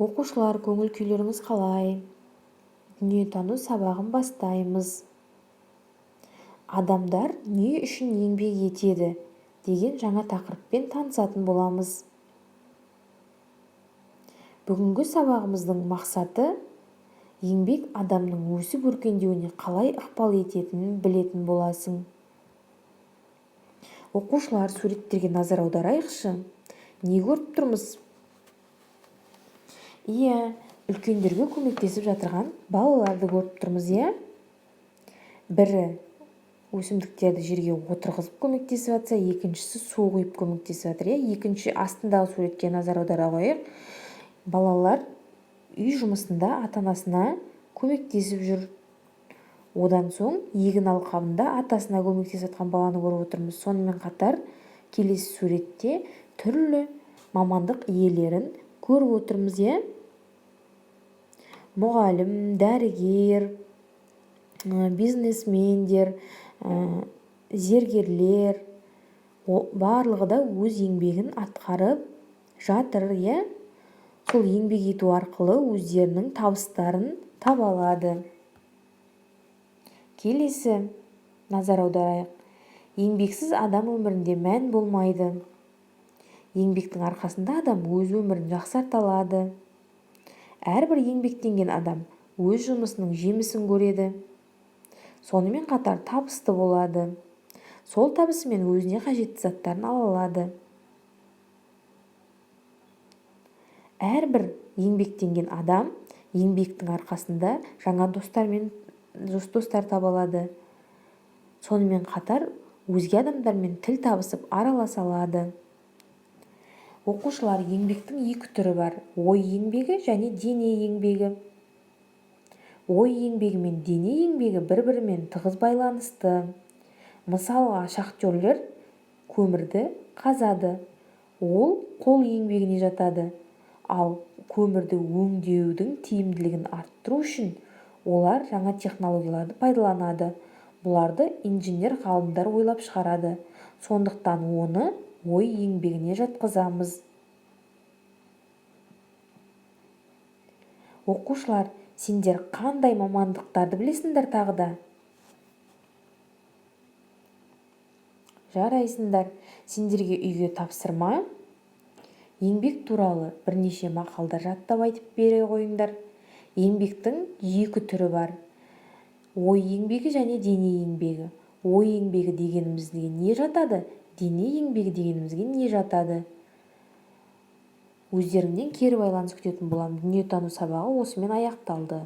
Оқушылар, көңіл күйлеріңіз қалай? Дүниетану сабағын бастаймыз. Адамдар не үшін еңбек етеді деген жаңа тақырыппен танысатын боламыз. Бүгінгі сабағымыздың мақсаты еңбек адамның өсіп өркендеуіне қалай ықпал ететінін білетін боласың. Оқушылар, суреттерге назар аударайықшы. Не көріп тұрмыз? Үлкендерге көмектесіп жатырған балаларды көріп тұрмыз, Бірі өсімдіктерді жерге отырғызып көмектесіп жатса, екіншісі су құйып көмектесіп жатыр, Екінші астындағы суретке назар аудара қойық. Балалар үй жұмысында ата-анасына көмектесіп жүр. Одан соң егін алқабында атасына көмектесіп жатқан баланы көріп отырмыз. Сонымен қатар келесі суретте түрлі мамандық иелерін көріп отырмыз, Мұғалім, дәрігер, бизнесмендер, зергерлер, барлығы да өз еңбегін атқарып жатыр, Сол еңбек ету арқылы өздерінің табыстарын таба алады. Келесі назар аударайық. Еңбексіз адам өмірінде мән болмайды. Еңбектің арқасында адам өз өмірін жақсарта алады. Әрбір еңбектенген адам өз жұмысының жемісін көреді. Сонымен қатар табысты болады. Сол табысымен өзіне қажетті заттарын ала алады. Әрбір еңбектенген адам еңбектің арқасында жаңа достар таба алады. Сонымен қатар өзге адамдармен тіл табысып араласа алады. Оқушылар, еңбектің екі түрі бар: ой еңбегі және дене еңбегі. Ой еңбегі мен дене еңбегі бір-бірімен тығыз байланысты. Мысалға, шахтерлер көмірді қазады. Ол қол еңбегіне жатады. Ал көмірді өңдеудің тиімділігін арттыру үшін олар жаңа технологияларды пайдаланады. Бұларды инженер ғалымдар ойлап шығарады. Сондықтан оны ой еңбегіне жатқызамыз. Оқушылар, сендер қандай мамандықтарды білесіңдер тағы да? Жарайсыңдар. Сендерге үйге тапсырма. Еңбек туралы бірнеше мақалдар жаттап айтып бере қойыңдар. Еңбектің екі түрі бар: ой еңбегі және дене еңбегі. Ой еңбегі дегенімізге не жатады? Дене еңбегі дегенімізге не жатады? Өздеріңнен кері байланыс күтетін боламын. Дүниетану сабағы осымен аяқталды.